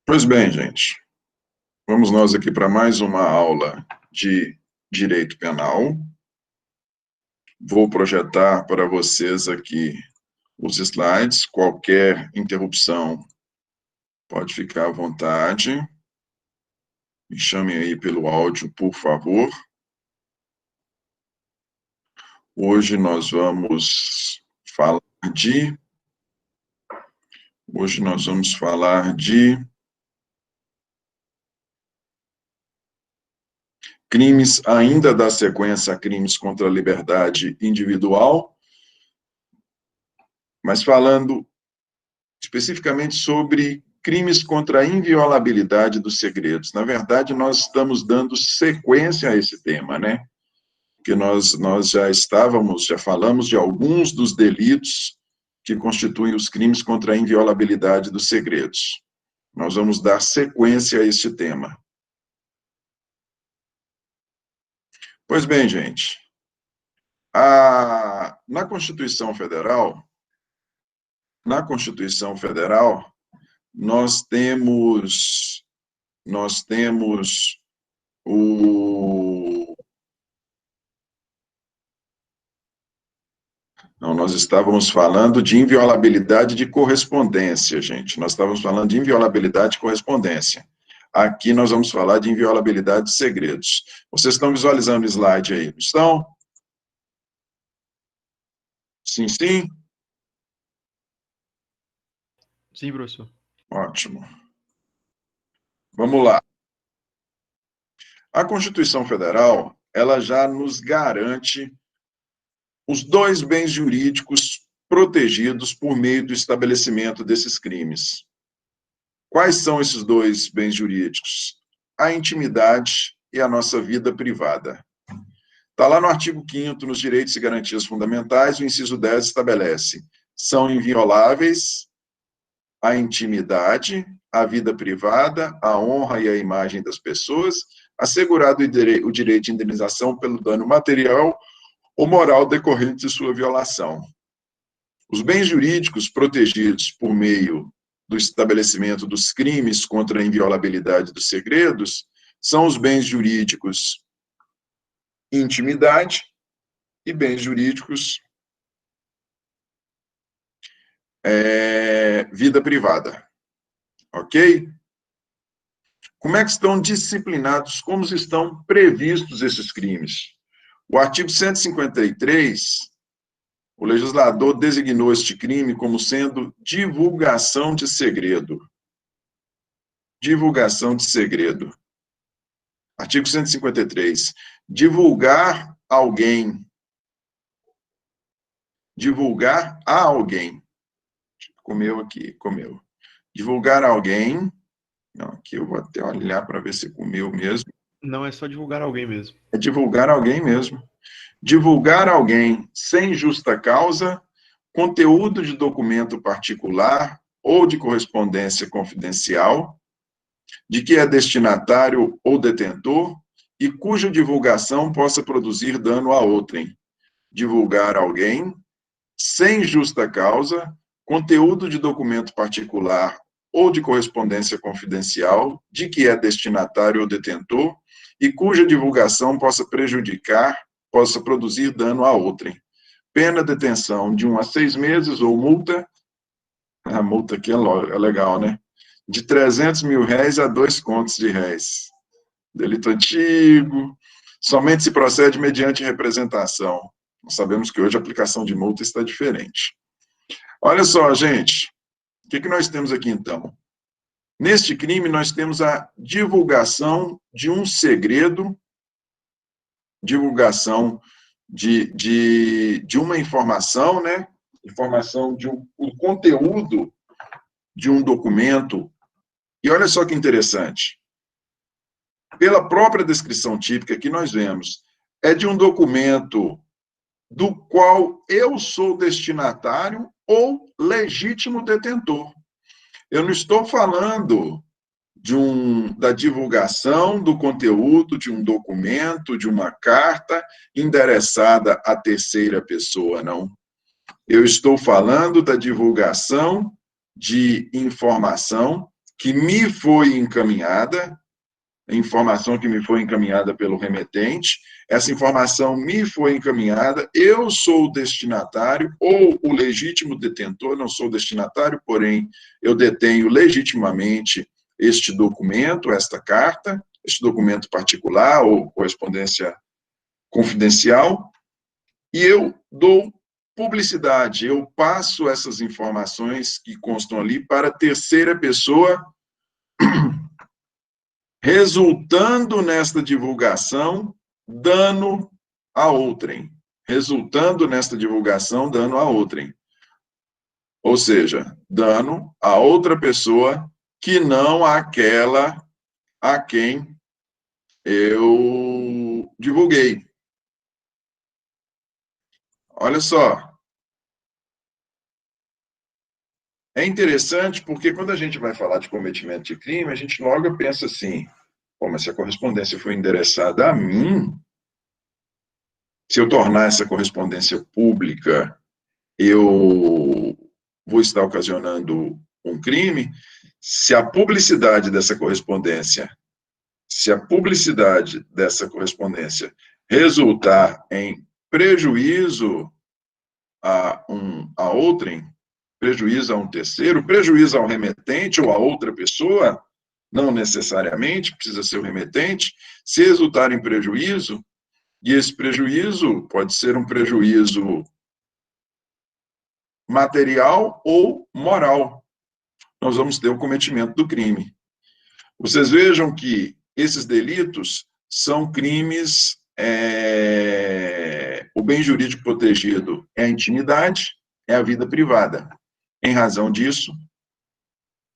Pois bem, gente, vamos nós aqui para mais uma aula de Direito Penal. Vou projetar para vocês aqui os slides. Qualquer interrupção pode ficar à vontade. Me chamem aí pelo áudio, por favor. Hoje nós vamos falar de crimes ainda da sequência a crimes contra a liberdade individual, mas falando especificamente sobre crimes contra a inviolabilidade dos segredos. Na verdade, nós estamos dando sequência a esse tema, né? Porque nós já falamos de alguns dos delitos que constituem os crimes contra a inviolabilidade dos segredos. Nós vamos dar sequência a este tema. Pois bem, gente, na Constituição Federal, nós temos Não, nós estávamos falando de inviolabilidade de correspondência, gente. Nós estávamos falando de inviolabilidade de correspondência. Aqui nós vamos falar de inviolabilidade de segredos. Vocês estão visualizando o slide aí, não estão? Sim, sim? Sim, professor. Ótimo. Vamos lá. A Constituição Federal, ela já nos garante os dois bens jurídicos protegidos por meio do estabelecimento desses crimes. Quais são esses dois bens jurídicos? A intimidade e a nossa vida privada. Está lá no artigo 5º, nos direitos e garantias fundamentais, o inciso 10 estabelece: são invioláveis a intimidade, a vida privada, a honra e a imagem das pessoas, assegurado o direito de indenização pelo dano material ou moral decorrente de sua violação. Os bens jurídicos protegidos por meio do estabelecimento dos crimes contra a inviolabilidade dos segredos são os bens jurídicos intimidade e bens jurídicos vida privada. Ok? Como é que estão disciplinados, como estão previstos esses crimes? O artigo 153, o legislador designou este crime como sendo divulgação de segredo. Divulgação de segredo. Artigo 153. Divulgar alguém. Divulgar a alguém. Comeu aqui, comeu. Divulgar alguém. Não, aqui eu vou até olhar para ver se comeu mesmo. Não, é só divulgar alguém mesmo. É divulgar alguém mesmo. Divulgar alguém sem justa causa, conteúdo de documento particular ou de correspondência confidencial, de que é destinatário ou detentor e cuja divulgação possa produzir dano a outrem. Divulgar alguém sem justa causa, conteúdo de documento particular ou de correspondência confidencial, de que é destinatário ou detentor e cuja divulgação possa produzir dano a outrem. Pena detenção de 1 a 6 meses ou multa, a multa aqui é legal, né? De R$300 mil a 2 contos de réis. Delito antigo, somente se procede mediante representação. Nós sabemos que hoje a aplicação de multa está diferente. Olha só, gente, o que nós temos aqui então? Neste crime, nós temos a divulgação de um segredo, divulgação de uma informação, né? Informação de um conteúdo de um documento. E olha só que interessante. Pela própria descrição típica que nós vemos, é de um documento do qual eu sou destinatário ou legítimo detentor. Eu não estou falando da divulgação do conteúdo de um documento, de uma carta endereçada à terceira pessoa, não. Eu estou falando da divulgação de informação que me foi encaminhada, a informação que me foi encaminhada pelo remetente, essa informação me foi encaminhada, eu sou o destinatário ou o legítimo detentor, não sou o destinatário, porém eu detenho legitimamente este documento, esta carta, este documento particular ou correspondência confidencial, e eu dou publicidade, eu passo essas informações que constam ali para a terceira pessoa, resultando nesta divulgação, dano a outrem. Resultando nesta divulgação, dano a outrem. Ou seja, dano a outra pessoa que não aquela a quem eu divulguei. Olha só. É interessante porque quando a gente vai falar de cometimento de crime, a gente logo pensa assim, pô, mas se a correspondência foi endereçada a mim, se eu tornar essa correspondência pública, eu vou estar ocasionando um crime. Se a publicidade dessa correspondência resultar em prejuízo a outrem, prejuízo a um terceiro, prejuízo ao remetente ou a outra pessoa, não necessariamente, precisa ser o remetente, se resultar em prejuízo, e esse prejuízo pode ser um prejuízo material ou moral, nós vamos ter o cometimento do crime. Vocês vejam que esses delitos são crimes, o bem jurídico protegido é a intimidade, é a vida privada. Em razão disso,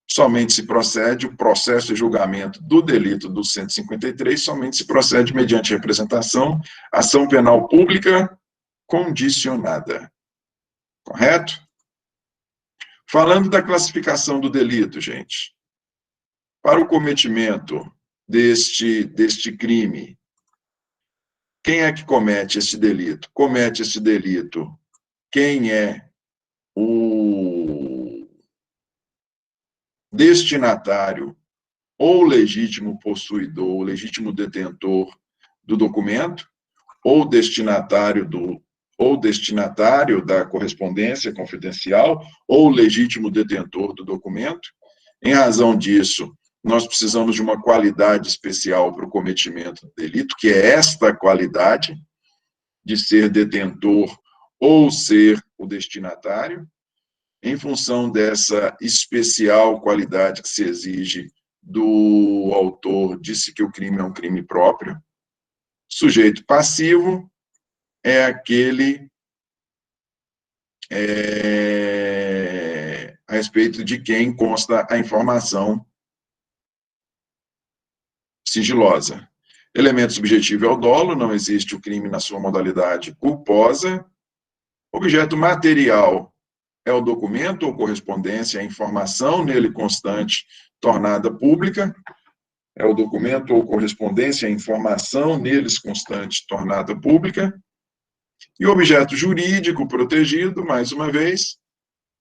somente se procede o processo de julgamento do delito do 153, somente se procede mediante representação, ação penal pública condicionada. Correto? Falando da classificação do delito, gente, para o cometimento deste crime, quem é que comete esse delito? Comete esse delito quem é o destinatário ou legítimo possuidor, ou legítimo detentor do documento, ou destinatário da correspondência confidencial, ou legítimo detentor do documento. Em razão disso, nós precisamos de uma qualidade especial para o cometimento do delito, que é esta qualidade de ser detentor ou ser o destinatário. Em função dessa especial qualidade que se exige do autor, disse que o crime é um crime próprio. Sujeito passivo é aquele a respeito de quem consta a informação sigilosa. Elemento subjetivo é o dolo, não existe o crime na sua modalidade culposa. Objeto material é o documento ou correspondência, a informação nele constante tornada pública. É o documento ou correspondência, a informação neles constante tornada pública. E o objeto jurídico protegido, mais uma vez,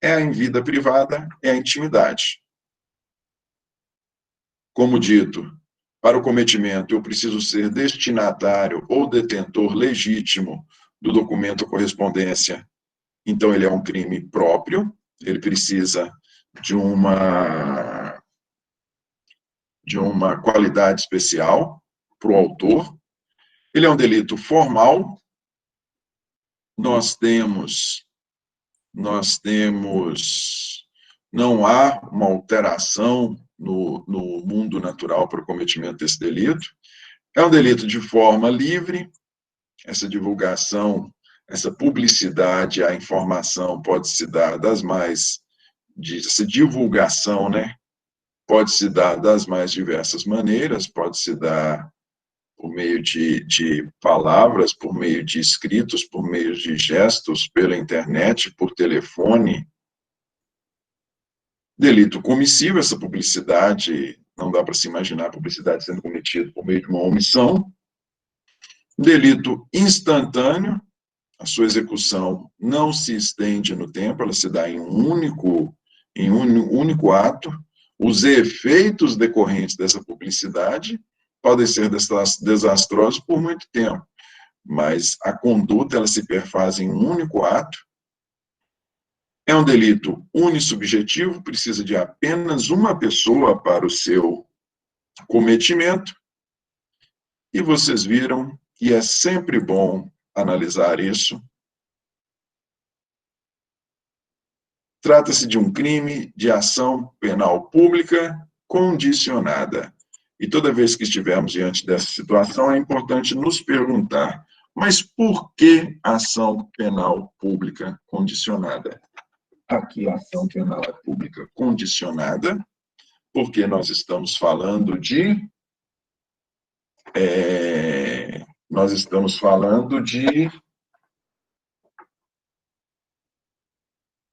é a vida privada, é a intimidade. Como dito, para o cometimento, eu preciso ser destinatário ou detentor legítimo do documento ou correspondência. Então, ele é um crime próprio, ele precisa de uma qualidade especial para o autor. Ele é um delito formal. Não há uma alteração no mundo natural para o cometimento desse delito. É um delito de forma livre. Essa divulgação, essa publicidade, a informação pode se dar essa divulgação, né? Pode se dar das mais diversas maneiras, pode se dar por meio de palavras, por meio de escritos, por meio de gestos, pela internet, por telefone. Delito comissivo, essa publicidade, não dá para se imaginar a publicidade sendo cometida por meio de uma omissão. Delito instantâneo, a sua execução não se estende no tempo, ela se dá em um único ato. Os efeitos decorrentes dessa publicidade podem ser desastrosos por muito tempo, mas a conduta ela se perfaz em um único ato. É um delito unissubjetivo, precisa de apenas uma pessoa para o seu cometimento, e vocês viram, e é sempre bom analisar isso. Trata-se de um crime de ação penal pública condicionada. E toda vez que estivermos diante dessa situação, é importante nos perguntar, mas por que ação penal pública condicionada? Aqui a ação penal é pública condicionada, porque nós estamos falando de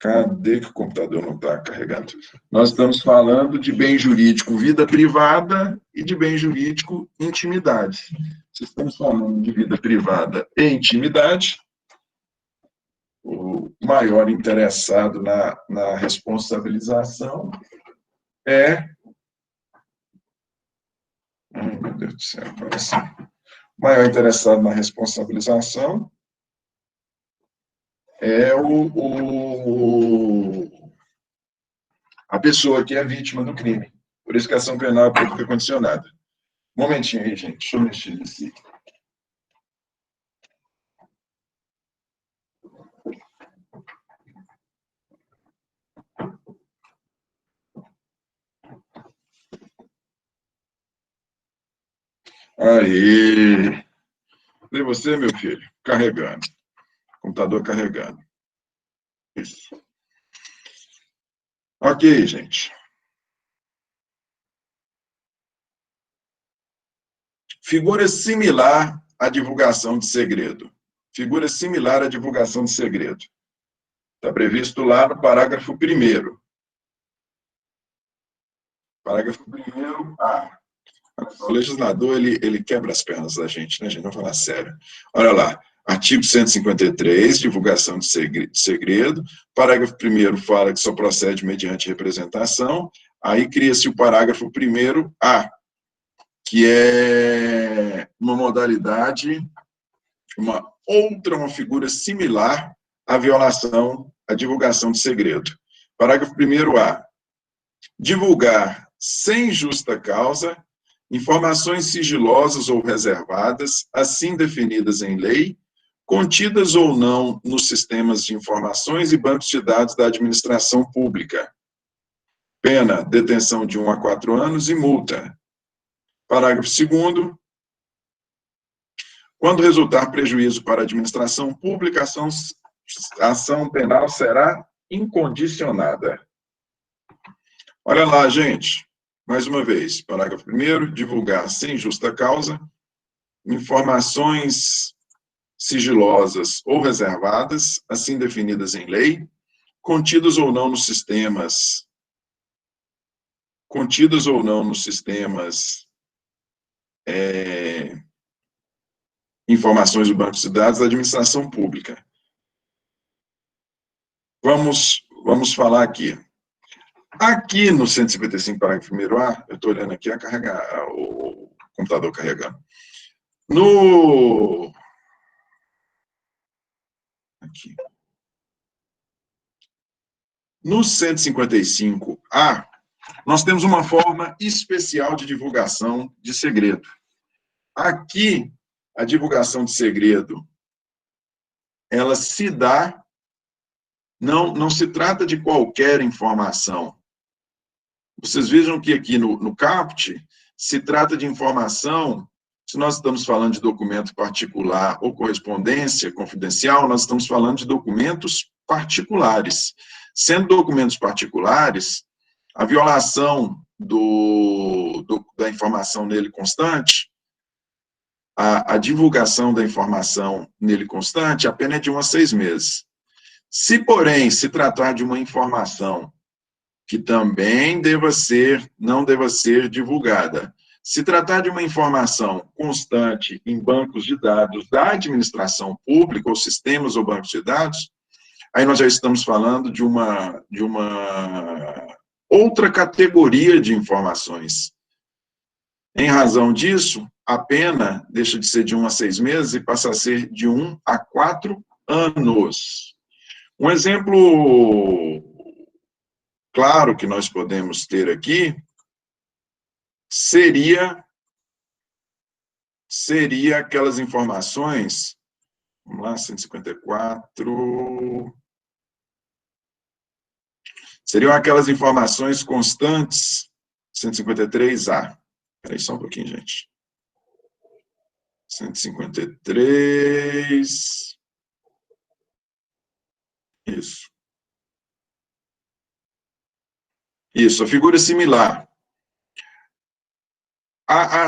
cadê que o computador não está carregando? Nós estamos falando de bem jurídico, vida privada, e de bem jurídico, intimidade. Se estamos falando de vida privada e intimidade, o maior interessado na responsabilização é... Ai, meu Deus do céu, parece... O maior interessado na responsabilização é a pessoa que é vítima do crime. Por isso que a ação penal é pública condicionada. Um momentinho aí, gente. Deixa eu mexer nesse. Aí. E você, meu filho? Carregando. Computador carregando. Isso. Ok, gente. Figura similar à divulgação de segredo. Figura similar à divulgação de segredo. Está previsto lá no parágrafo 1º. Parágrafo 1º, A. O legislador, ele quebra as pernas da gente, né, gente? Vamos falar sério. Olha lá, artigo 153, divulgação de segredo. Parágrafo 1º fala que só procede mediante representação. Aí cria-se o parágrafo 1º, A, que é uma modalidade, uma figura similar à violação, à divulgação de segredo. Parágrafo 1º, A. Divulgar sem justa causa informações sigilosas ou reservadas, assim definidas em lei, contidas ou não nos sistemas de informações e bancos de dados da administração pública. Pena, detenção de 1 a 4 anos e multa. Parágrafo 2º. Quando resultar prejuízo para a administração pública, a ação penal será incondicionada. Olha lá, gente. Mais uma vez, parágrafo 1º, divulgar sem justa causa informações sigilosas ou reservadas, assim definidas em lei, contidas ou não nos sistemas informações do banco de dados da administração pública. Vamos falar aqui. Aqui no 155, parágrafo 1º A, eu estou olhando aqui a carregar, o computador carregando. No 155A, nós temos uma forma especial de divulgação de segredo. Aqui, a divulgação de segredo, ela se dá, não se trata de qualquer informação. Vocês vejam que aqui no caput, se trata de informação, se nós estamos falando de documento particular ou correspondência confidencial, nós estamos falando de documentos particulares. Sendo documentos particulares, a violação da informação nele constante, a divulgação da informação nele constante, a pena é de 1 a 6 meses. Se, porém, se tratar de uma informação que também não deva ser divulgada, se tratar de uma informação constante em bancos de dados da administração pública, ou sistemas ou bancos de dados, aí nós já estamos falando de uma outra categoria de informações. Em razão disso, a pena deixa de ser de 1 a 6 meses e passa a ser de 1 a 4 anos. Um exemplo claro que nós podemos ter aqui seria aquelas informações, vamos lá, 154, seriam aquelas informações constantes, 153A. Espera aí só um pouquinho, gente. 153. Isso. Isso, a figura similar.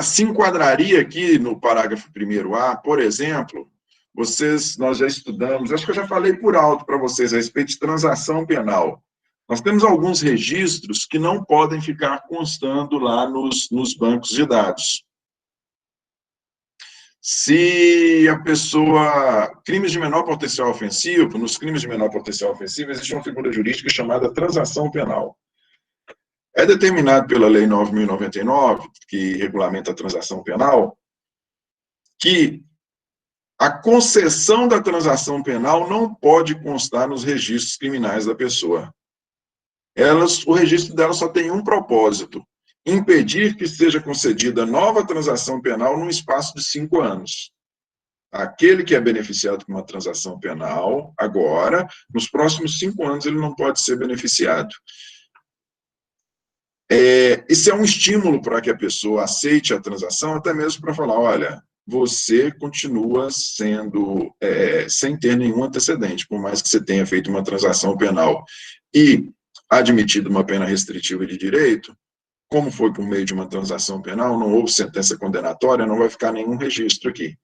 Se enquadraria aqui no parágrafo 1º A, por exemplo, nós já estudamos, acho que eu já falei por alto para vocês a respeito de transação penal. Nós temos alguns registros que não podem ficar constando lá nos bancos de dados. Se a pessoa... Crimes de menor potencial ofensivo, nos crimes de menor potencial ofensivo, existe uma figura jurídica chamada transação penal. É determinado pela Lei 9.099, que regulamenta a transação penal, que a concessão da transação penal não pode constar nos registros criminais da pessoa. O registro dela só tem um propósito: impedir que seja concedida nova transação penal num espaço de 5 anos. Aquele que é beneficiado com uma transação penal, agora, nos próximos 5 anos, ele não pode ser beneficiado. Isso é um estímulo para que a pessoa aceite a transação, até mesmo para falar, olha, você continua sendo, sem ter nenhum antecedente, por mais que você tenha feito uma transação penal e admitido uma pena restritiva de direito, como foi por meio de uma transação penal, não houve sentença condenatória, não vai ficar nenhum registro aqui.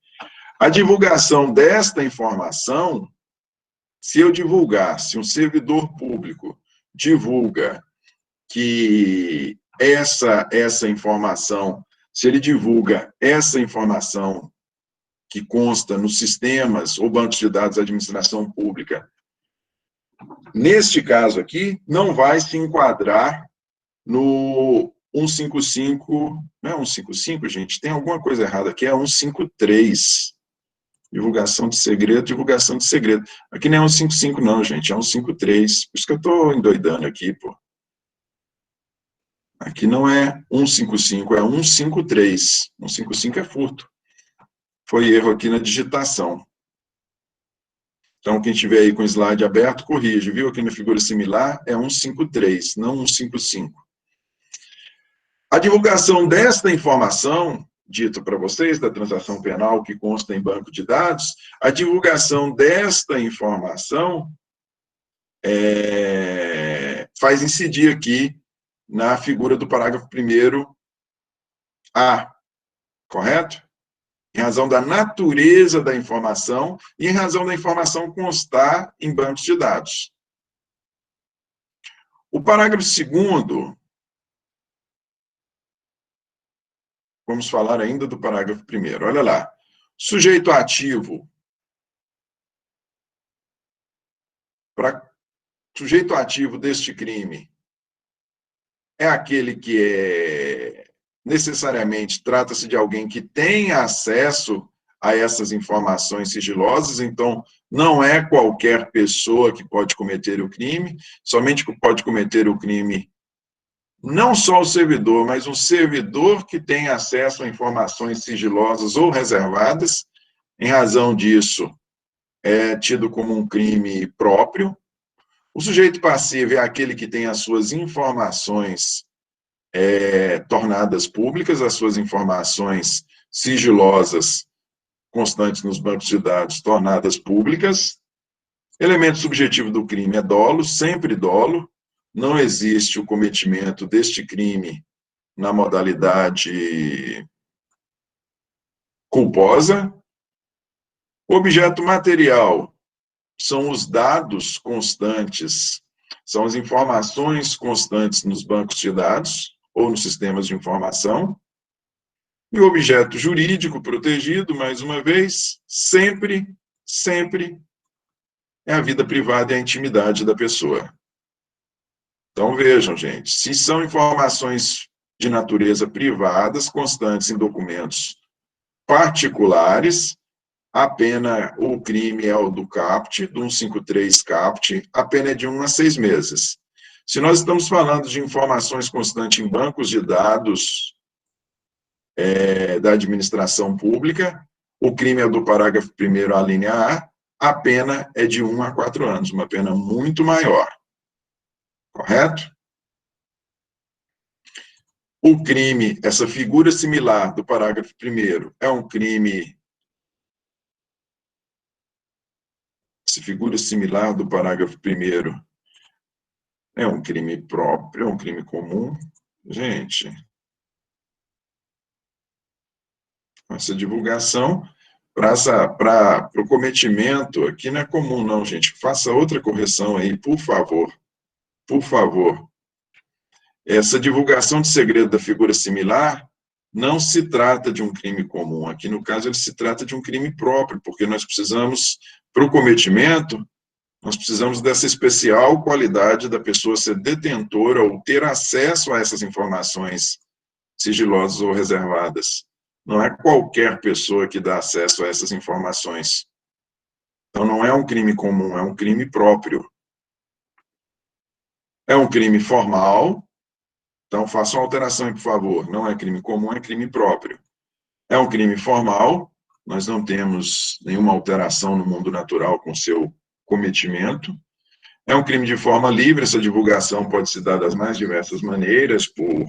A divulgação desta informação, se um servidor público divulga que essa informação, se ele divulga essa informação que consta nos sistemas ou bancos de dados da administração pública, neste caso aqui, não vai se enquadrar no 155, não é 155, gente, tem alguma coisa errada aqui, é 153. Divulgação de segredo. Aqui não é 155 não, gente, é 153. Por isso que eu estou endoidando aqui, pô. Aqui não é 155, é 153. 155 é furto. Foi erro aqui na digitação. Então, quem tiver aí com o slide aberto, corrige, viu? Aqui na figura similar é 153, não 155. A divulgação desta informação, dito para vocês, da transação penal que consta em banco de dados, a divulgação desta informação faz incidir aqui na figura do parágrafo 1º-A, correto? Em razão da natureza da informação e em razão da informação constar em bancos de dados. O parágrafo 2º, vamos falar ainda do parágrafo 1º. Olha lá. Sujeito ativo. Sujeito ativo deste crime é aquele que necessariamente trata-se de alguém que tem acesso a essas informações sigilosas, então não é qualquer pessoa que pode cometer o crime, somente pode cometer o crime não só o servidor, mas um servidor que tem acesso a informações sigilosas ou reservadas. Em razão disso, é tido como um crime próprio. O sujeito passivo é aquele que tem as suas informações tornadas públicas, as suas informações sigilosas constantes nos bancos de dados tornadas públicas. Elemento subjetivo do crime é dolo, sempre dolo. Não existe o cometimento deste crime na modalidade culposa. O objeto material são os dados constantes, são as informações constantes nos bancos de dados ou nos sistemas de informação. E o objeto jurídico protegido, mais uma vez, sempre é a vida privada e a intimidade da pessoa. Então, vejam, gente, se são informações de natureza privadas, constantes em documentos particulares, a pena, o crime é o do CAPT, do 153 CAPT, a pena é de 1 a 6 meses. Se nós estamos falando de informações constantes em bancos de dados da administração pública, o crime é do parágrafo 1º, a linha A pena é de 1 a 4 anos, uma pena muito maior. Correto? O crime, essa figura similar do parágrafo 1º, é um crime. Essa figura similar do parágrafo 1º é um crime próprio, é um crime comum. Gente, essa divulgação para o cometimento aqui não é comum, não, gente. Faça outra correção aí, por favor. Por favor. Essa divulgação de segredo da figura similar não se trata de um crime comum. Aqui, no caso, ele se trata de um crime próprio, porque nós precisamos, para o cometimento, nós precisamos dessa especial qualidade da pessoa ser detentora ou ter acesso a essas informações sigilosas ou reservadas. Não é qualquer pessoa que dá acesso a essas informações. Então, não é um crime comum, é um crime próprio. É um crime formal. Então, faça uma alteração aí, por favor. Não é crime comum, é crime próprio. É um crime formal. Nós não temos nenhuma alteração no mundo natural com seu cometimento. É um crime de forma livre. Essa divulgação pode se dar das mais diversas maneiras, por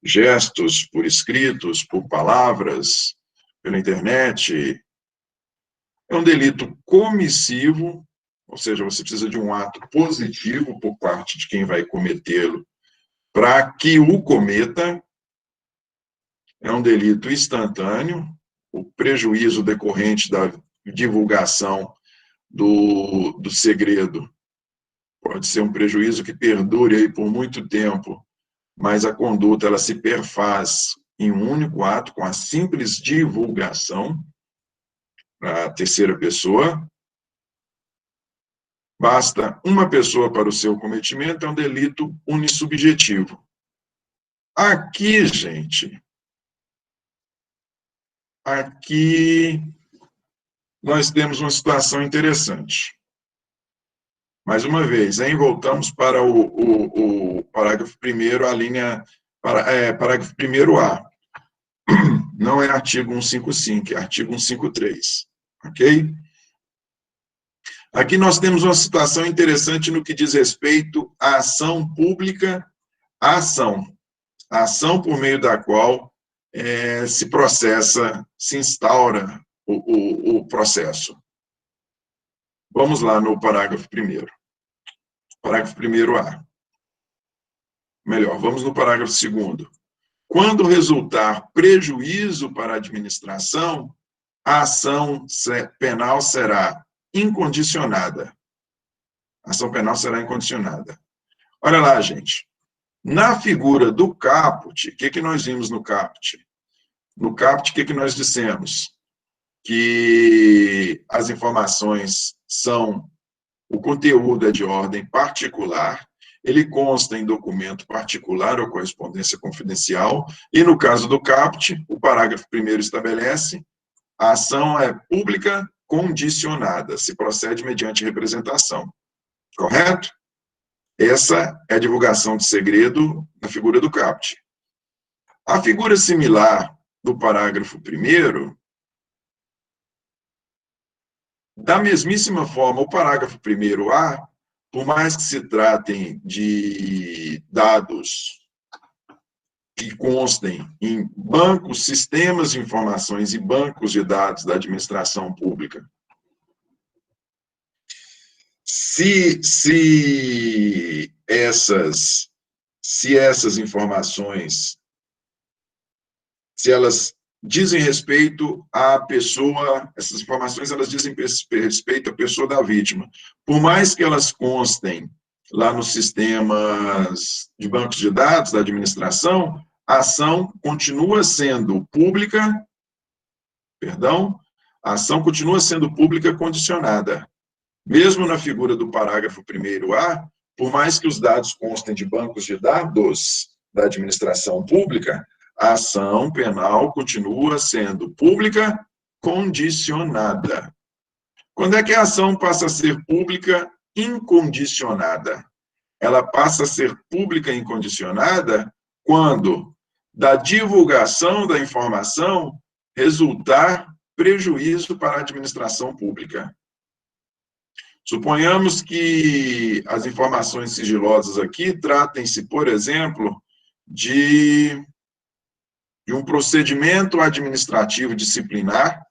gestos, por escritos, por palavras, pela internet. É um delito comissivo, ou seja, você precisa de um ato positivo por parte de quem vai cometê-lo para que o cometa. É um delito instantâneo. O prejuízo decorrente da divulgação do segredo pode ser um prejuízo que perdure aí por muito tempo, mas a conduta ela se perfaz em um único ato, com a simples divulgação para a terceira pessoa. Basta uma pessoa para o seu cometimento, é um delito unissubjetivo. Aqui, gente, aqui nós temos uma situação interessante. Mais uma vez, voltamos para o parágrafo 1º, a linha, parágrafo 1º A. Não é artigo 155, é artigo 153, ok? Aqui nós temos uma situação interessante no que diz respeito à ação pública, a ação por meio da qual se processa, se instaura o processo. Vamos lá no parágrafo 1º. Parágrafo 1º A. Melhor, vamos no parágrafo 2º. Quando resultar prejuízo para a administração, a ação penal será incondicionada. A ação penal será incondicionada. Olha lá, gente. Na figura do caput, o que nós vimos no caput? No caput, o que nós dissemos? Que as informações são, o conteúdo é de ordem particular, ele consta em documento particular ou correspondência confidencial, e no caso do caput, o parágrafo 1º estabelece, a ação é pública condicionada, se procede mediante representação. Correto? Essa é a divulgação de segredo na figura do caput. A figura similar do parágrafo 1º, da mesmíssima forma, o parágrafo 1º A, por mais que se tratem de dados que constem em bancos, sistemas de informações e bancos de dados da administração pública, se essas informações, se elas dizem respeito à pessoa, essas informações elas dizem respeito à pessoa da vítima. Por mais que elas constem lá nos sistemas de bancos de dados da administração, a ação continua sendo pública, a ação continua sendo pública condicionada. Mesmo na figura do parágrafo 1º A, por mais que os dados constem de bancos de dados da administração pública, a ação penal continua sendo pública condicionada. Quando é que a ação passa a ser pública incondicionada? Ela passa a ser pública incondicionada quando da divulgação da informação resultar prejuízo para a administração pública. Suponhamos que as informações sigilosas aqui tratem-se, por exemplo, de um procedimento administrativo disciplinar,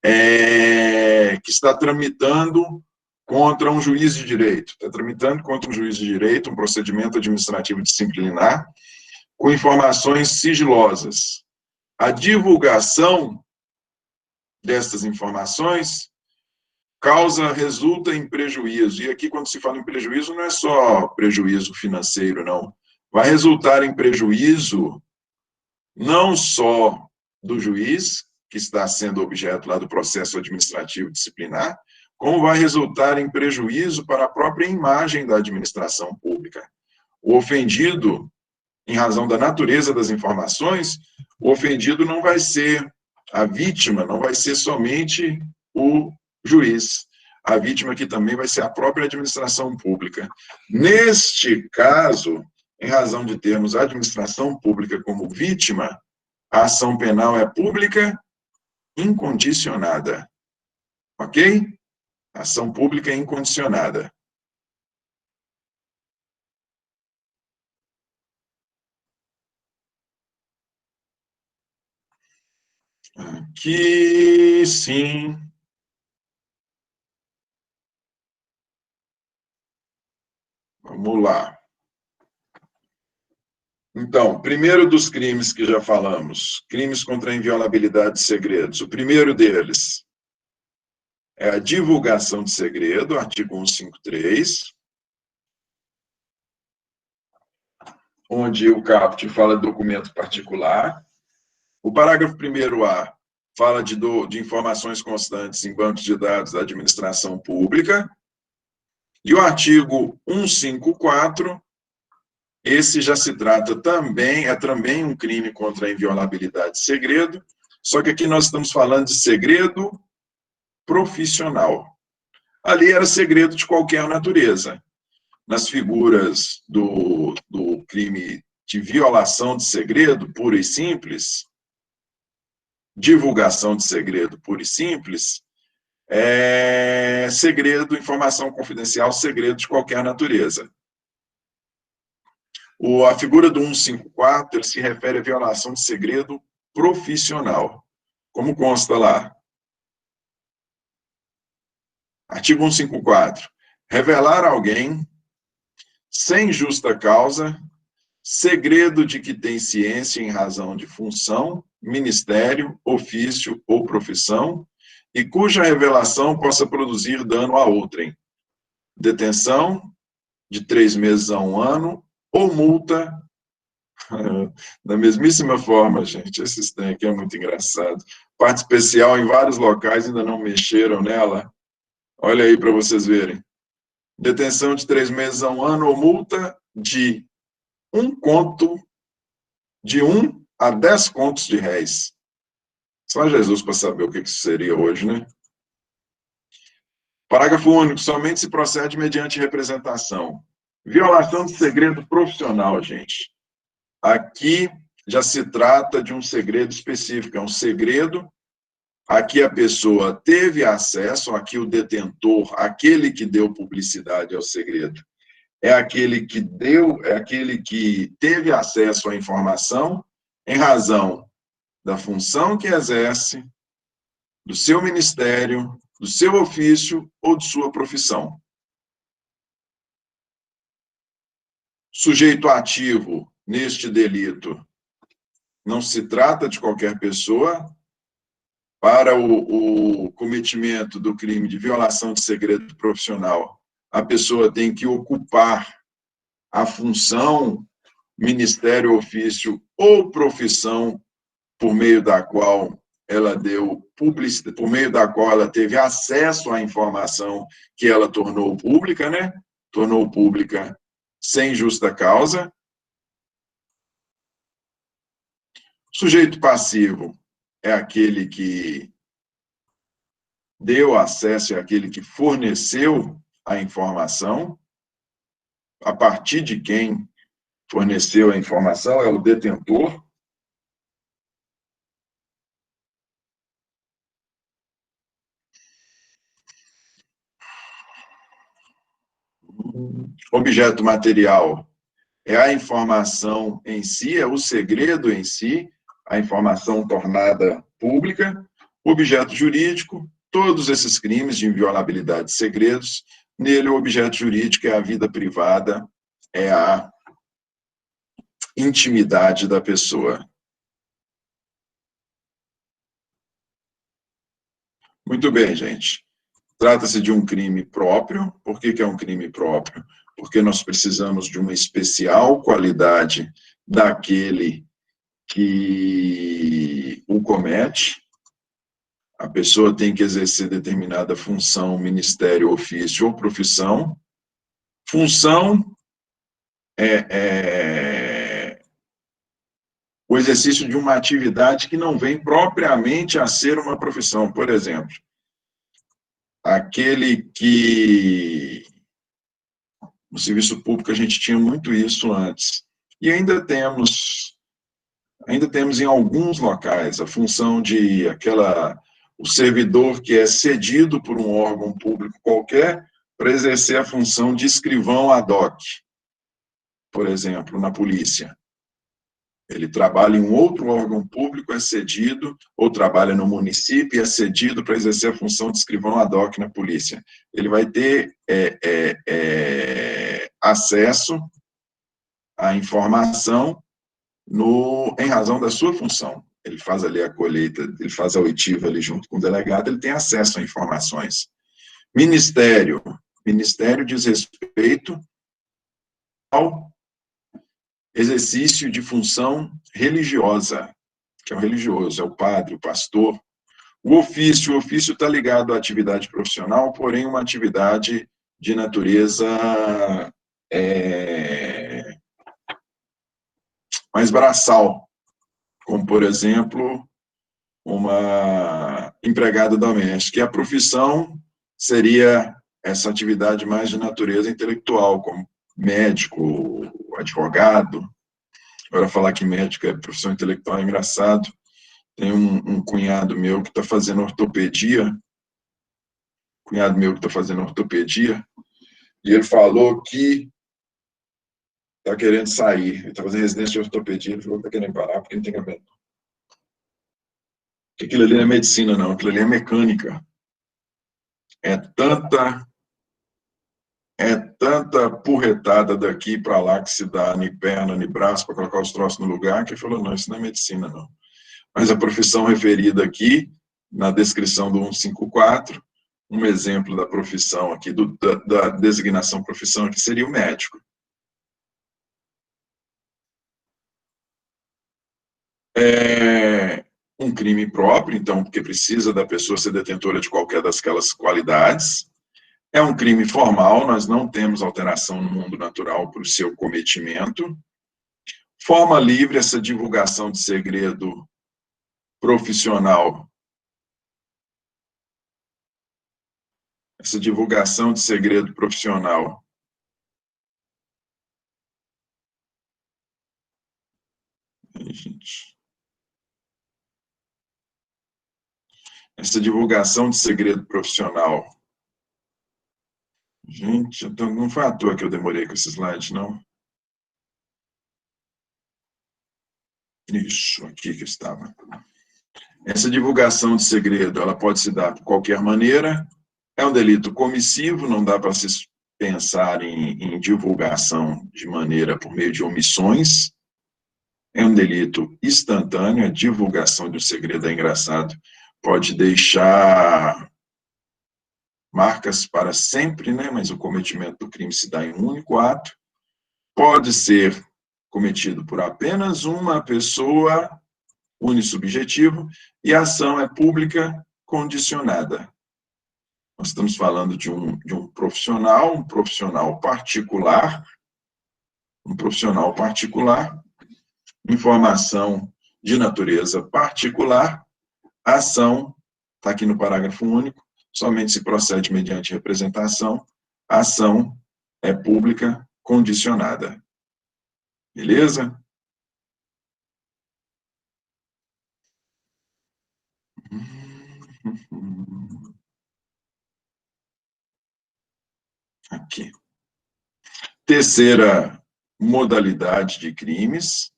que está tramitando contra um juiz de direito. Está tramitando contra um juiz de direito um procedimento administrativo disciplinar com informações sigilosas. A divulgação dessas informações resulta em prejuízo. E aqui, quando se fala em prejuízo, não é só prejuízo financeiro, não. Vai resultar em prejuízo não só do juiz, que está sendo objeto lá do processo administrativo disciplinar, como vai resultar em prejuízo para a própria imagem da administração pública. O ofendido, em razão da natureza das informações, o ofendido não vai ser a vítima, não vai ser somente o juiz. A vítima aqui também vai ser a própria administração pública. Neste caso, em razão de termos a administração pública como vítima, a ação penal é pública incondicionada. Ok? Ação pública incondicionada. Aqui, sim. Vamos lá. Então, primeiro dos crimes que já falamos, crimes contra a inviolabilidade de segredos. O primeiro deles é a divulgação de segredo, artigo 153, onde o caput fala de documento particular. O parágrafo 1º-A fala de informações constantes em bancos de dados da administração pública. E o artigo 154, esse já se trata também, é também um crime contra a inviolabilidade de segredo, só que aqui nós estamos falando de segredo profissional. Ali era segredo de qualquer natureza. Nas figuras do crime de violação de segredo puro e simples, divulgação de segredo puro e simples, segredo, informação confidencial, segredo de qualquer natureza. A figura do 154, ele se refere à violação de segredo profissional. Como consta lá? Artigo 154. Revelar a alguém, sem justa causa, segredo de que tem ciência em razão de função, ministério, ofício ou profissão, e cuja revelação possa produzir dano a outrem. Detenção de 3 meses a 1 ano, ou multa, da mesmíssima forma, gente, esse trem aqui é muito engraçado. Parte especial em vários locais ainda não mexeram nela. Olha aí para vocês verem. Detenção de 3 meses a 1 ano, ou multa de 1 a 10 contos de réis. Só Jesus para saber o que isso seria hoje, né? Parágrafo único. Somente se procede mediante representação. Violação de segredo profissional, gente. Aqui já se trata de um segredo específico. É um segredo a que a pessoa teve acesso, a que o detentor, aquele que deu publicidade ao segredo, é aquele que teve acesso à informação em razão da função que exerce, do seu ministério, do seu ofício ou de sua profissão. Sujeito ativo neste delito não se trata de qualquer pessoa. Para o cometimento do crime de violação de segredo profissional, a pessoa tem que ocupar a função, ministério, ofício ou profissão por meio da qual ela deu publicidade, por meio da qual ela teve acesso à informação que ela tornou pública, né? Tornou pública sem justa causa. O sujeito passivo é aquele que deu acesso, é aquele que forneceu a informação. A partir de quem forneceu a informação é o detentor. Objeto material é a informação em si, é o segredo em si, a informação tornada pública. Objeto jurídico, todos esses crimes de inviolabilidade de segredos, nele o objeto jurídico é a vida privada, é a intimidade da pessoa. Muito bem, gente. Trata-se de um crime próprio. Por que é um crime próprio? Porque nós precisamos de uma especial qualidade daquele que o comete. A pessoa tem que exercer determinada função, ministério, ofício ou profissão. Função é o exercício de uma atividade que não vem propriamente a ser uma profissão. Por exemplo, aquele que... No serviço público a gente tinha muito isso antes. E ainda temos em alguns locais a função de o servidor que é cedido por um órgão público qualquer para exercer a função de escrivão ad hoc, por exemplo, na polícia. Ele trabalha em um outro órgão público, é cedido, ou trabalha no município e é cedido para exercer a função de escrivão ad hoc na polícia. Ele vai ter acesso à informação em razão da sua função. Ele faz ali a colheita, ele faz a oitiva ali junto com o delegado, ele tem acesso a informações. Ministério diz respeito ao exercício de função religiosa, que é o religioso, é o padre, o pastor. O ofício está ligado à atividade profissional, porém uma atividade de natureza mais braçal, como, por exemplo, uma empregada doméstica. E a profissão seria essa atividade mais de natureza intelectual, como médico, advogado. Agora, falar que médico é profissão intelectual é engraçado. Tem um cunhado meu que está fazendo ortopedia, e ele falou que está querendo sair. Ele está fazendo residência de ortopedia, ele falou que está querendo parar porque não tem cabelo. Porque aquilo ali não é medicina, não, aquilo ali é mecânica. É tanta porretada daqui para lá que se dá em perna, em braço, para colocar os troços no lugar, que ele falou, não, isso não é medicina, não. Mas a profissão referida aqui, na descrição do 154, um exemplo da profissão aqui, da designação profissão aqui, seria o médico. É um crime próprio, então, porque precisa da pessoa ser detentora de qualquer daquelas qualidades. É um crime formal, nós não temos alteração no mundo natural para o seu cometimento. Forma livre, essa divulgação de segredo profissional. Essa divulgação de segredo profissional. Aí, gente. Essa divulgação de segredo profissional. Gente, então não foi à toa que eu demorei com esse slide, não? Isso, aqui que estava. Essa divulgação de segredo, ela pode se dar de qualquer maneira. É um delito comissivo, não dá para se pensar em divulgação de maneira por meio de omissões. É um delito instantâneo, a divulgação de um segredo é engraçado. Pode deixar marcas para sempre, né? Mas o cometimento do crime se dá em um único ato. Pode ser cometido por apenas uma pessoa unissubjetivo, e a ação é pública condicionada. Nós estamos falando de um profissional particular, informação de natureza particular, a ação, está aqui no parágrafo único, somente se procede mediante representação, a ação é pública condicionada. Beleza? Aqui. Terceira modalidade de crimes.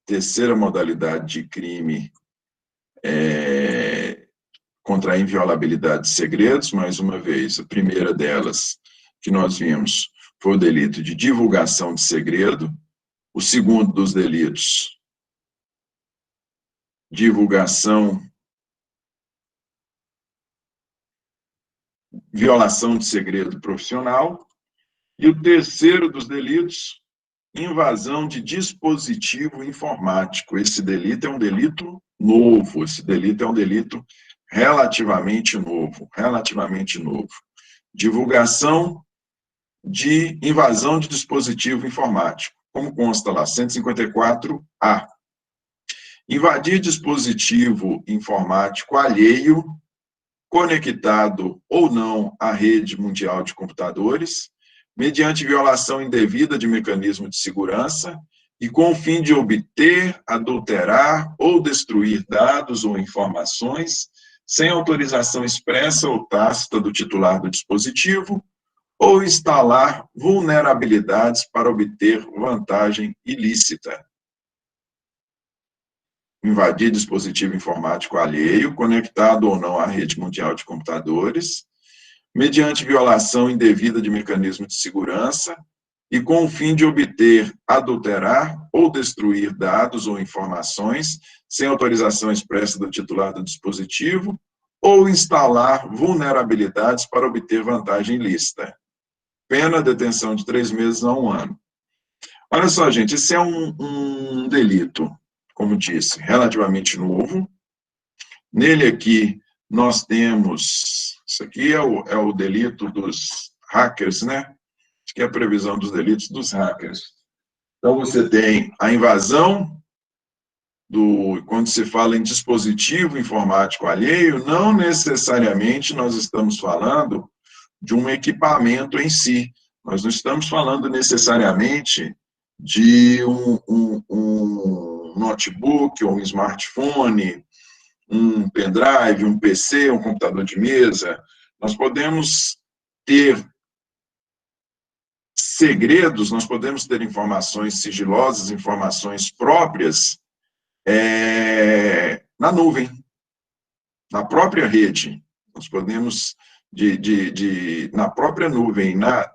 Terceira modalidade de crime contra a inviolabilidade de segredos, mais uma vez, a primeira delas que nós vimos foi o delito de divulgação de segredo, o segundo dos delitos, violação de segredo profissional, e o terceiro dos delitos, invasão de dispositivo informático. Esse delito é um delito novo, esse delito é um delito relativamente novo. Divulgação de invasão de dispositivo informático, como consta lá, 154A. Invadir dispositivo informático alheio, conectado ou não à rede mundial de computadores, mediante violação indevida de mecanismo de segurança e com o fim de obter, adulterar ou destruir dados ou informações sem autorização expressa ou tácita do titular do dispositivo ou instalar vulnerabilidades para obter vantagem ilícita. Invadir dispositivo informático alheio, conectado ou não à rede mundial de computadores, mediante violação indevida de mecanismo de segurança e com o fim de obter, adulterar ou destruir dados ou informações sem autorização expressa do titular do dispositivo ou instalar vulnerabilidades para obter vantagem ilícita. Pena, detenção de 3 meses a 1 ano. Olha só, gente, esse é um delito, como disse, relativamente novo. Nele aqui, nós temos, isso aqui é o delito dos hackers, né? Acho que é a previsão dos delitos dos hackers. Então, você tem a invasão quando se fala em dispositivo informático alheio, não necessariamente nós estamos falando de um equipamento em si. Nós não estamos falando necessariamente de um notebook ou um smartphone, um pendrive, um PC, um computador de mesa. Nós podemos ter segredos, nós podemos ter informações sigilosas, informações próprias na nuvem, na própria rede. Nós podemos, na própria nuvem, na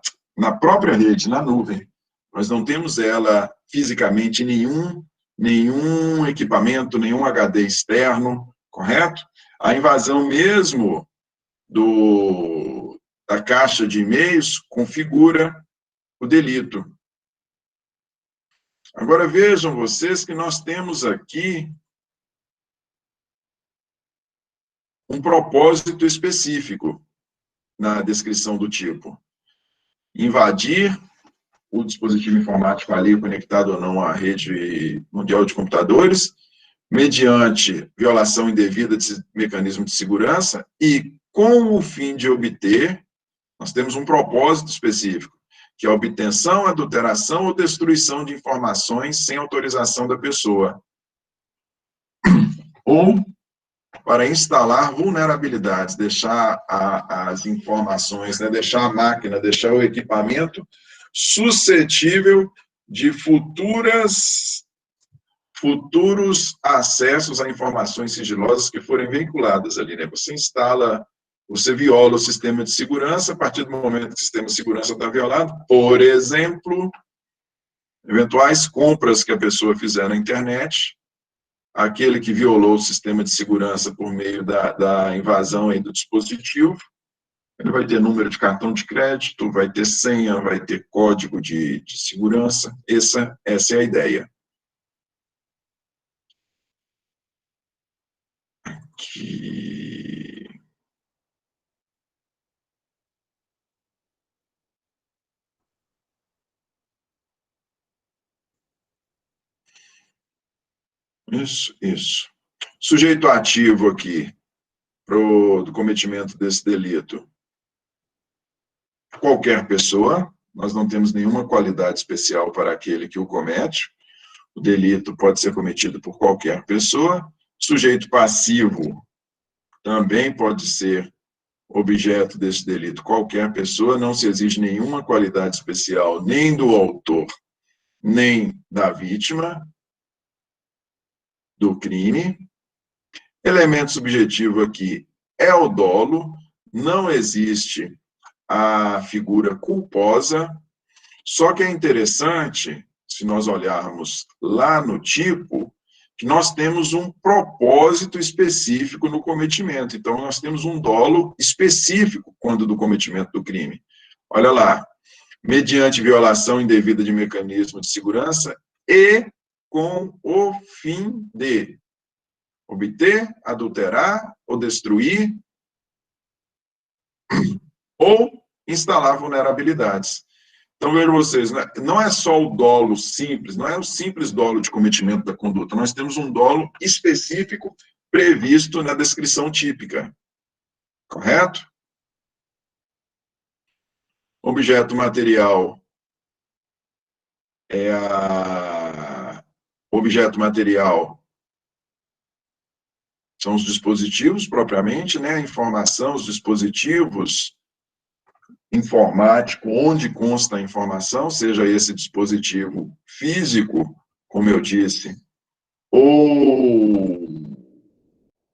própria rede, na nuvem. Nós não temos ela fisicamente em nenhum equipamento, nenhum HD externo, correto? A invasão mesmo da caixa de e-mails configura o delito. Agora vejam vocês que nós temos aqui um propósito específico na descrição do tipo. Invadir o dispositivo informático alheio conectado ou não à rede mundial de computadores, mediante violação indevida de mecanismo de segurança e com o fim de obter, nós temos um propósito específico, que é a obtenção, adulteração ou destruição de informações sem autorização da pessoa. Ou para instalar vulnerabilidades, deixar as informações, né, deixar a máquina, deixar o equipamento suscetível de futuros acessos a informações sigilosas que forem vinculadas ali, né? Você viola o sistema de segurança, a partir do momento que o sistema de segurança está violado, por exemplo, eventuais compras que a pessoa fizer na internet, aquele que violou o sistema de segurança por meio da invasão aí do dispositivo, ele vai ter número de cartão de crédito, vai ter senha, vai ter código de segurança. Essa é a ideia. aqui. Isso. Sujeito ativo aqui do cometimento desse delito. Qualquer pessoa, nós não temos nenhuma qualidade especial para aquele que o comete. O delito pode ser cometido por qualquer pessoa. Sujeito passivo também pode ser objeto desse delito qualquer pessoa, não se exige nenhuma qualidade especial nem do autor, nem da vítima do crime. Elemento subjetivo aqui é o dolo, não existe a figura culposa, só que é interessante, se nós olharmos lá no tipo, que nós temos um propósito específico no cometimento. Então, nós temos um dolo específico quando do cometimento do crime. Olha lá, mediante violação indevida de mecanismo de segurança e com o fim de obter, adulterar ou destruir ou instalar vulnerabilidades. Então, vejam vocês, não é só o dolo simples, não é o simples dolo de cometimento da conduta, nós temos um dolo específico previsto na descrição típica. Correto? Objeto material Objeto material são os dispositivos propriamente, né? A informação, os dispositivos informático, onde consta a informação, seja esse dispositivo físico, como eu disse, ou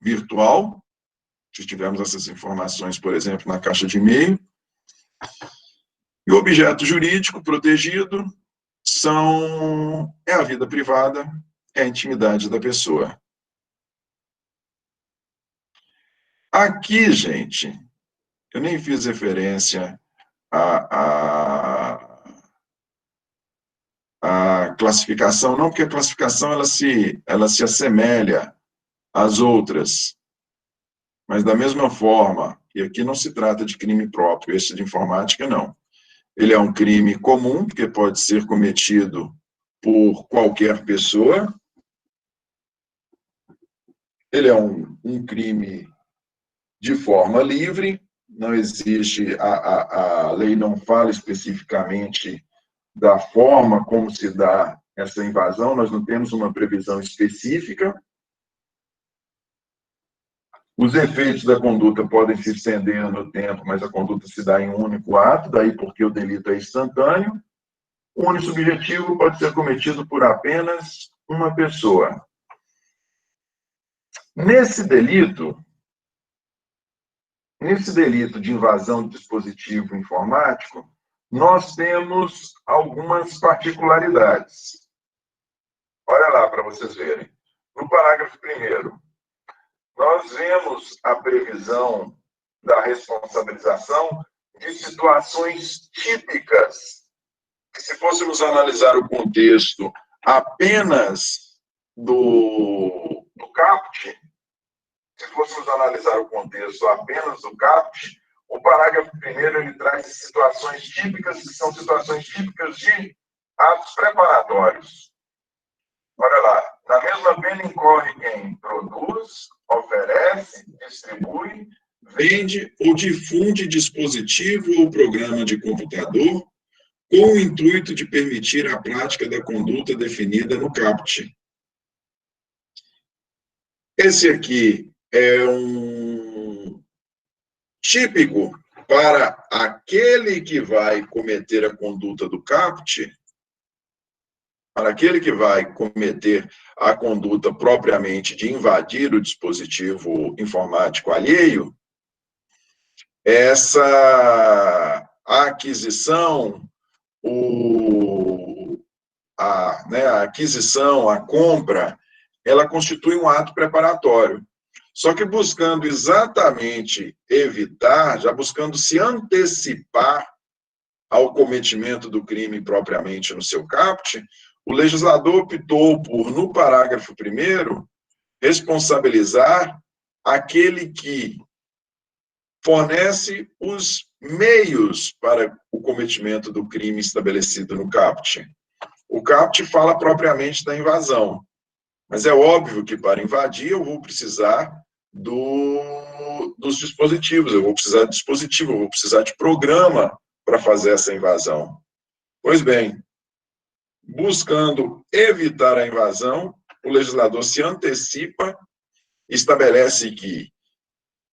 virtual, se tivermos essas informações, por exemplo, na caixa de e-mail. E o objeto jurídico protegido é a vida privada, é a intimidade da pessoa. Aqui, gente, eu nem fiz referência a classificação, não, porque a classificação ela se assemelha às outras, mas da mesma forma, e aqui não se trata de crime próprio, esse de informática não. Ele é um crime comum, porque pode ser cometido por qualquer pessoa. Ele é um crime de forma livre, não existe, a lei não fala especificamente da forma como se dá essa invasão, nós não temos uma previsão específica. Os efeitos da conduta podem se estender no tempo, mas a conduta se dá em um único ato, daí porque o delito é instantâneo. O unissubjetivo pode ser cometido por apenas uma pessoa. Nesse delito de invasão de dispositivo informático, nós temos algumas particularidades. Olha lá para vocês verem. No parágrafo 1º, nós vemos a previsão da responsabilização de situações típicas, que se fôssemos analisar o contexto apenas do caput, se fôssemos analisar o contexto apenas do caput, o parágrafo 1º ele traz situações típicas, que são situações típicas de atos preparatórios. Olha lá, na mesma pena incorre quem produz, oferece, distribui, vende ou difunde dispositivo ou programa de computador com o intuito de permitir a prática da conduta definida no caput. Esse aqui é um típico para aquele que vai cometer a conduta do caput, para aquele que vai cometer a conduta propriamente de invadir o dispositivo informático alheio, essa aquisição, a aquisição, a compra, ela constitui um ato preparatório. Só que buscando exatamente evitar, já buscando se antecipar ao cometimento do crime propriamente no seu caput, o legislador optou por, no parágrafo 1º, responsabilizar aquele que fornece os meios para o cometimento do crime estabelecido no caput. O caput fala propriamente da invasão, mas é óbvio que para invadir eu vou precisar dos dispositivos, eu vou precisar de dispositivo, eu vou precisar de programa para fazer essa invasão. Pois bem, buscando evitar a invasão, o legislador se antecipa e estabelece que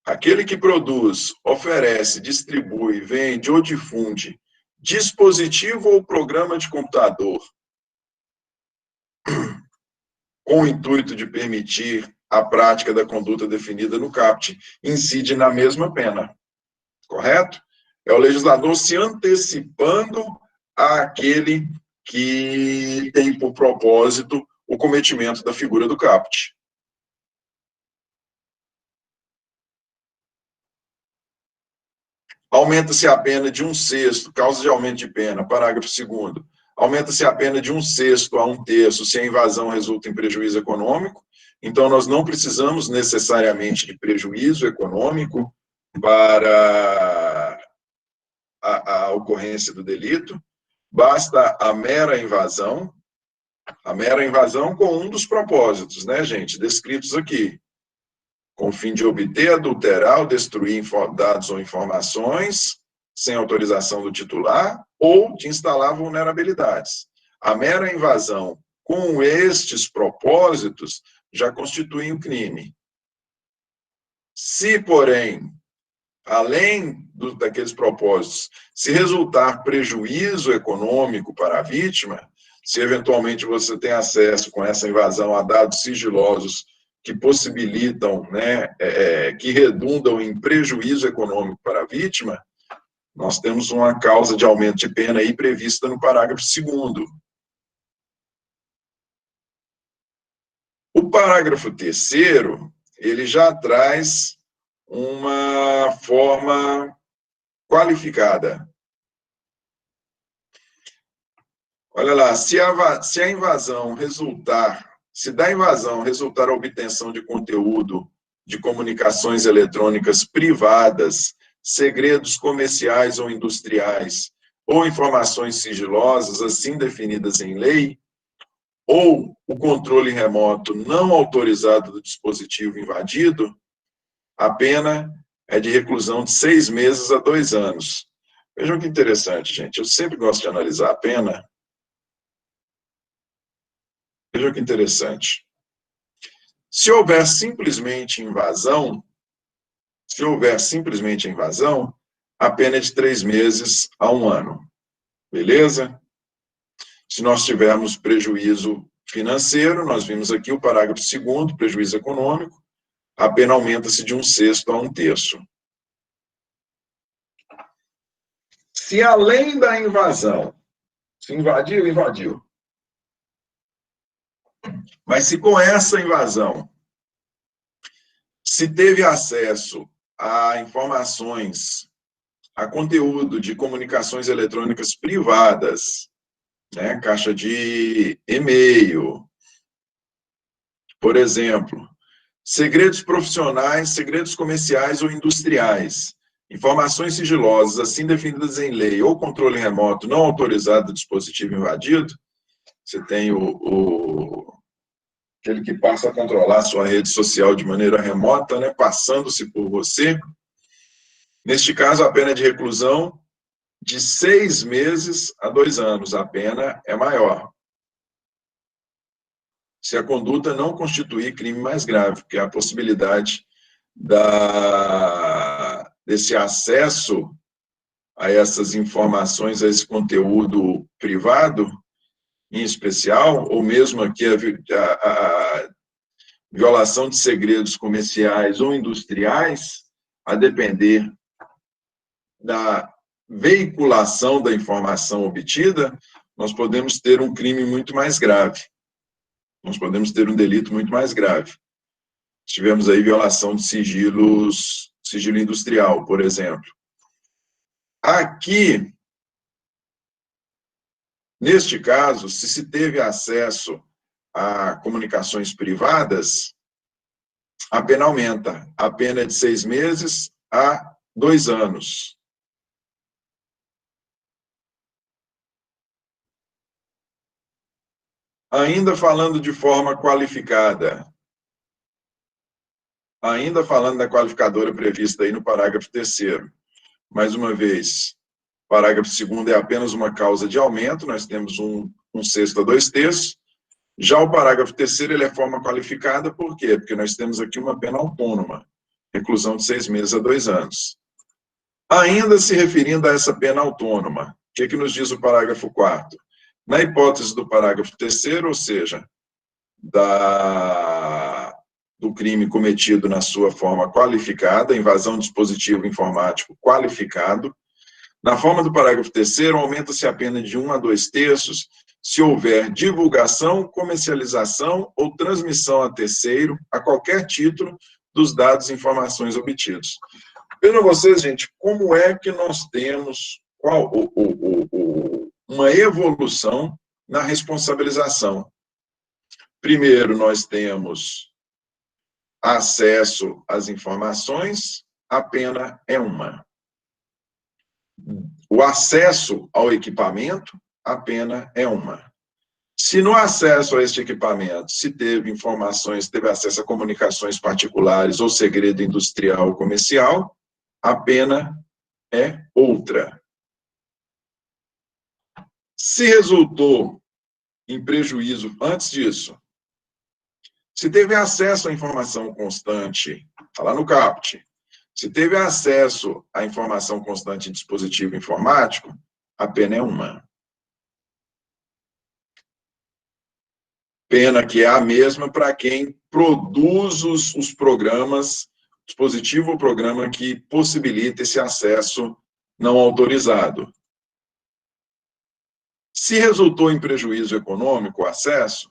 aquele que produz, oferece, distribui, vende ou difunde dispositivo ou programa de computador com o intuito de permitir a prática da conduta definida no caput, incide na mesma pena. Correto? É o legislador se antecipando àquele que tem por propósito o cometimento da figura do caput. Aumenta-se a pena de 1/6, causa de aumento de pena, parágrafo 2º. Aumenta-se a pena de 1/6 a 1/3 se a invasão resulta em prejuízo econômico. Então, nós não precisamos necessariamente de prejuízo econômico para a ocorrência do delito. Basta a mera invasão com um dos propósitos, né, gente, descritos aqui, com o fim de obter, adulterar ou destruir dados ou informações sem autorização do titular ou de instalar vulnerabilidades. A mera invasão com estes propósitos já constitui um crime. Se, porém, além daqueles propósitos, se resultar prejuízo econômico para a vítima, se eventualmente você tem acesso com essa invasão a dados sigilosos que possibilitam, né, que redundam em prejuízo econômico para a vítima, nós temos uma causa de aumento de pena aí prevista no parágrafo 2º. O parágrafo 3º, ele já traz uma forma qualificada. Olha lá, se da invasão resultar a obtenção de conteúdo de comunicações eletrônicas privadas, segredos comerciais ou industriais, ou informações sigilosas, assim definidas em lei, ou o controle remoto não autorizado do dispositivo invadido, a pena é de reclusão de 6 meses a 2 anos. Vejam que interessante, gente. Eu sempre gosto de analisar a pena. Vejam que interessante. Se houver simplesmente invasão, a pena é de 3 meses a 1 ano. Beleza? Se nós tivermos prejuízo financeiro, nós vimos aqui o parágrafo 2º, prejuízo econômico, a pena aumenta-se de 1/6 a 1/3. Se além da invasão, se invadiu. Mas se com essa invasão se teve acesso a informações, a conteúdo de comunicações eletrônicas privadas, né, caixa de e-mail, por exemplo, segredos profissionais, segredos comerciais ou industriais, informações sigilosas, assim definidas em lei, ou controle remoto não autorizado do dispositivo invadido, você tem aquele que passa a controlar a sua rede social de maneira remota, né, passando-se por você. Neste caso, a pena é de reclusão de 6 meses a 2 anos. A pena é maior, se a conduta não constituir crime mais grave, porque a possibilidade desse acesso a essas informações, a esse conteúdo privado, em especial, ou mesmo aqui a violação de segredos comerciais ou industriais, a depender da veiculação da informação obtida, nós podemos ter um crime muito mais grave. Nós podemos ter um delito muito mais grave. Tivemos aí violação de sigilo industrial, por exemplo. Aqui, neste caso, se teve acesso a comunicações privadas, a pena aumenta. A pena é de 6 meses a 2 anos. Ainda falando de forma qualificada, ainda falando da qualificadora prevista aí no parágrafo 3º, mais uma vez, parágrafo 2º é apenas uma causa de aumento, nós temos um sexto a 2/3. Já o parágrafo 3º, ele é forma qualificada, por quê? Porque nós temos aqui uma pena autônoma, reclusão de 6 meses a 2 anos. Ainda se referindo a essa pena autônoma, o que nos diz o parágrafo 4º? Na hipótese do parágrafo 3º, ou seja, do crime cometido na sua forma qualificada, invasão de dispositivo informático qualificado, na forma do parágrafo 3º, aumenta-se a pena de 1 a 2/3 se houver divulgação, comercialização ou transmissão a terceiro, a qualquer título, dos dados e informações obtidos. Vejam vocês, gente, como é que nós temos uma evolução na responsabilização. Primeiro, nós temos acesso às informações, a pena é 1. O acesso ao equipamento, a pena é 1. Se no acesso a este equipamento se teve informações, teve acesso a comunicações particulares ou segredo industrial ou comercial, a pena é outra. Se resultou em prejuízo antes disso, se teve acesso à informação constante, está lá no caput, se teve acesso à informação constante em dispositivo informático, a pena é 1. Pena que é a mesma para quem produz os programas, dispositivo ou programa que possibilita esse acesso não autorizado. Se resultou em prejuízo econômico o acesso,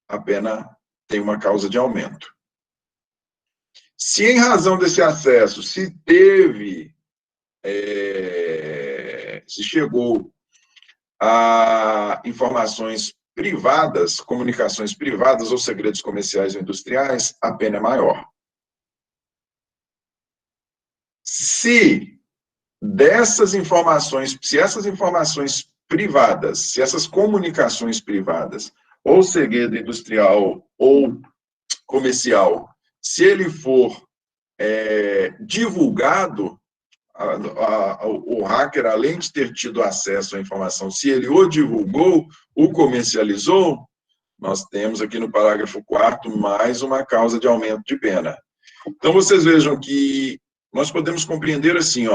a pena tem uma causa de aumento. Se em razão desse acesso se chegou a informações privadas, comunicações privadas ou segredos comerciais ou industriais, a pena é maior. Se essas informações privadas, se essas comunicações privadas, ou segredo industrial ou comercial, se ele for divulgado, o hacker, além de ter tido acesso à informação, se ele o divulgou, o comercializou, nós temos aqui no parágrafo 4º mais uma causa de aumento de pena. Então, vocês vejam que nós podemos compreender assim,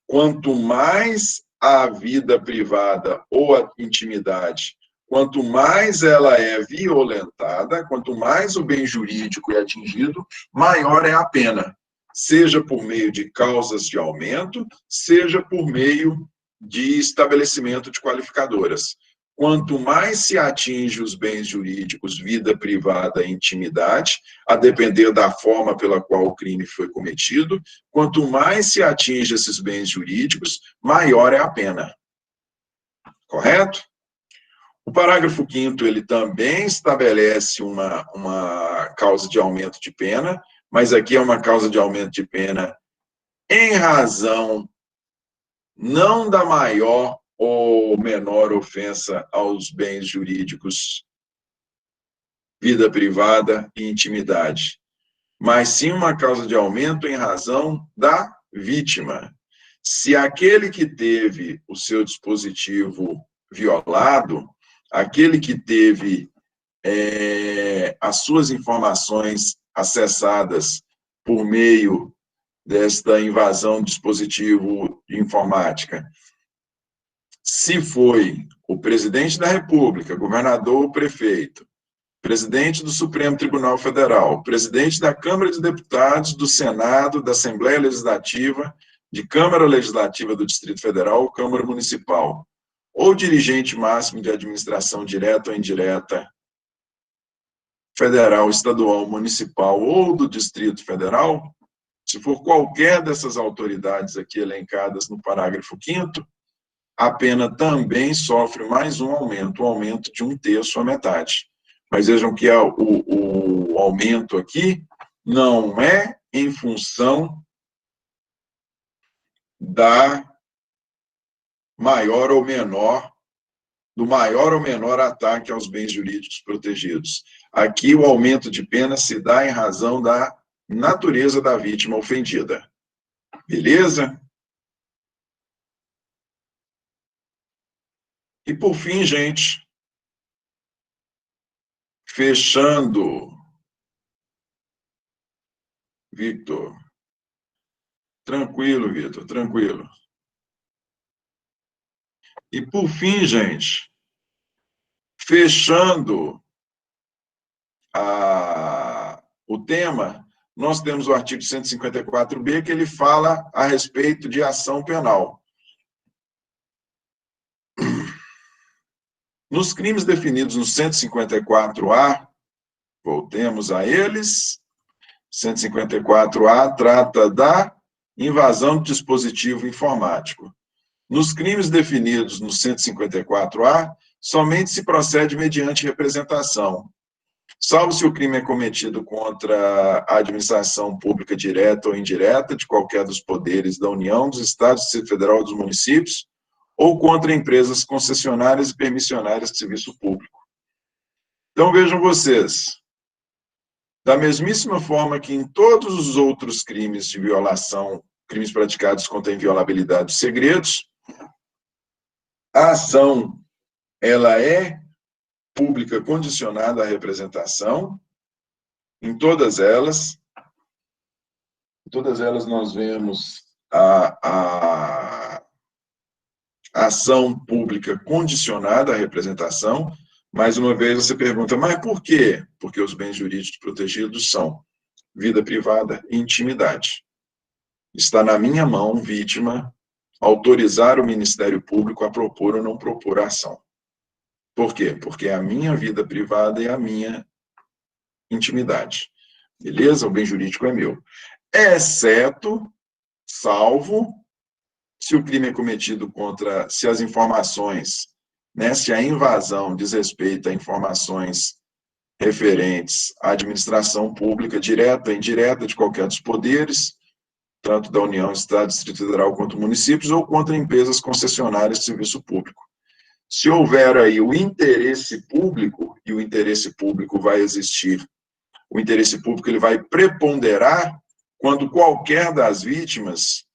quanto mais a vida privada ou a intimidade, quanto mais ela é violentada, quanto mais o bem jurídico é atingido, maior é a pena, seja por meio de causas de aumento, seja por meio de estabelecimento de qualificadoras. Quanto mais se atinge os bens jurídicos, vida privada e intimidade, a depender da forma pela qual o crime foi cometido, quanto mais se atinge esses bens jurídicos, maior é a pena. Correto? O parágrafo 5º, ele também estabelece uma causa de aumento de pena, mas aqui é uma causa de aumento de pena em razão não da maior ou menor ofensa aos bens jurídicos, vida privada e intimidade, mas sim uma causa de aumento em razão da vítima. Se aquele que teve o seu dispositivo violado, aquele que teve as suas informações acessadas por meio desta invasão de dispositivo de informática, se foi o presidente da República, governador ou prefeito, presidente do Supremo Tribunal Federal, presidente da Câmara de Deputados, do Senado, da Assembleia Legislativa, de Câmara Legislativa do Distrito Federal ou Câmara Municipal, ou dirigente máximo de administração direta ou indireta, federal, estadual, municipal ou do Distrito Federal, se for qualquer dessas autoridades aqui elencadas no parágrafo 5º, a pena também sofre mais um aumento de 1/3 à metade. Mas vejam que o aumento aqui não é em função da maior ou menor, do maior ou menor ataque aos bens jurídicos protegidos. Aqui, o aumento de pena se dá em razão da natureza da vítima ofendida. Beleza? E, por fim, gente, fechando, Victor. Tranquilo, Victor, tranquilo. E, por fim, gente, fechando o tema, nós temos o artigo 154b, que ele fala a respeito de ação penal. Nos crimes definidos no 154A, voltemos a eles, 154A trata da invasão de dispositivo informático. Nos crimes definidos no 154A, somente se procede mediante representação, salvo se o crime é cometido contra a administração pública direta ou indireta de qualquer dos poderes da União, dos Estados, do Distrito Federal ou dos municípios, ou contra empresas concessionárias e permissionárias de serviço público. Então, vejam vocês, da mesmíssima forma que em todos os outros crimes de violação, crimes praticados contra a inviolabilidade de segredos, a ação, ela é pública condicionada à representação. Em todas elas nós vemos a ação pública condicionada à representação. Mais uma vez você pergunta, mas por quê? Porque os bens jurídicos protegidos são vida privada e intimidade. Está na minha mão, vítima, autorizar o Ministério Público a propor ou não propor a ação. Por quê? Porque é a minha vida privada e a minha intimidade. Beleza? O bem jurídico é meu. Exceto, salvo, se o crime é cometido contra, se as informações, né, se a invasão diz respeito a informações referentes à administração pública, direta ou indireta, de qualquer dos poderes, tanto da União, Estado, Distrito Federal, quanto municípios, ou contra empresas concessionárias de serviço público. Se houver aí o interesse público, e o interesse público vai existir, o interesse público ele vai preponderar quando qualquer das vítimas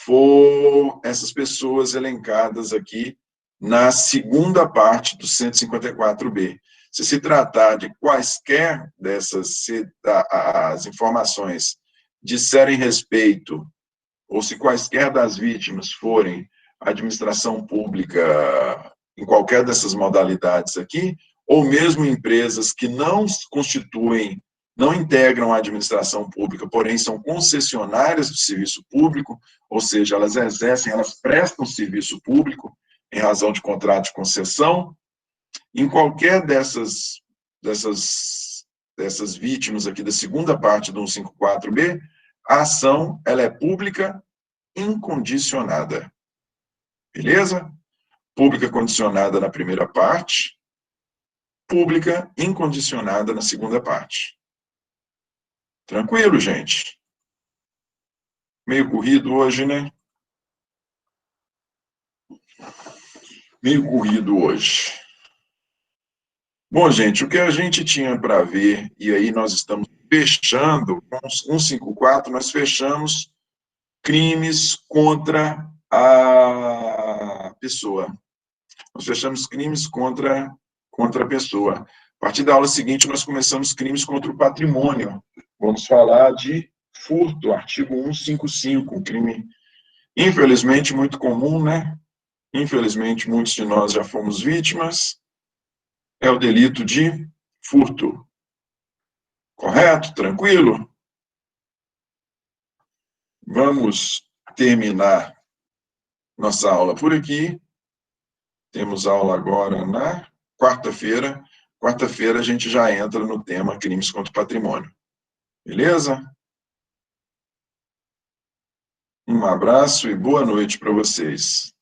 for essas pessoas elencadas aqui na segunda parte do 154B. Se tratar de quaisquer dessas, se as informações disserem respeito, ou se quaisquer das vítimas forem administração pública em qualquer dessas modalidades aqui, ou mesmo empresas que não constituem, não integram a administração pública, porém são concessionárias de serviço público, ou seja, elas exercem, elas prestam serviço público em razão de contrato de concessão, em qualquer dessas vítimas aqui da segunda parte do 154B, a ação ela é pública incondicionada. Beleza? Pública condicionada na primeira parte, pública incondicionada na segunda parte. Tranquilo, gente? Meio corrido hoje, né? Meio corrido hoje. Bom, gente, o que a gente tinha para ver, e aí nós estamos fechando, com 154, nós fechamos crimes contra a pessoa. Nós fechamos crimes contra a pessoa. A partir da aula seguinte, nós começamos crimes contra o patrimônio. Vamos falar de furto, artigo 155, um crime, infelizmente, muito comum, né? Infelizmente, muitos de nós já fomos vítimas. É o delito de furto. Correto? Tranquilo? Vamos terminar nossa aula por aqui. Temos aula agora na quarta-feira. Quarta-feira a gente já entra no tema crimes contra o patrimônio. Beleza? Um abraço e boa noite para vocês.